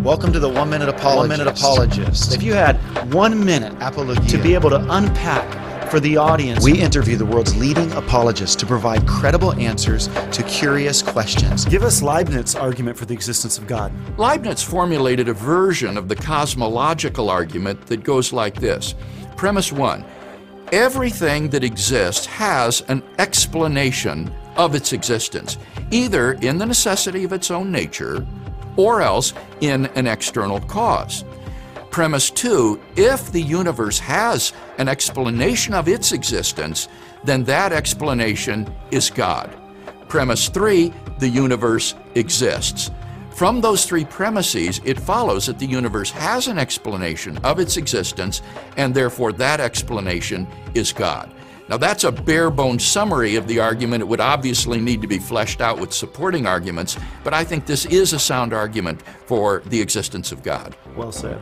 Welcome to the 1 Minute Apologist. 1 Minute Apologist. If you had 1 minute Apologia. to be able to unpack for the audience, We interview the world's leading apologists to provide credible answers to curious questions. give us Leibniz's argument for the existence of God. Leibniz formulated a version of the cosmological argument that goes like this. Premise 1, everything that exists has an explanation of its existence, either in the necessity of its own nature or else in an external cause. Premise 2, if the universe has an explanation of its existence, then that explanation is God. Premise 3, the universe exists. From those three premises, it follows that the universe has an explanation of its existence, and therefore that explanation is God. Now that's a bare-bones summary of the argument. It would obviously need to be fleshed out with supporting arguments, but I think this is a sound argument for the existence of God. Well said.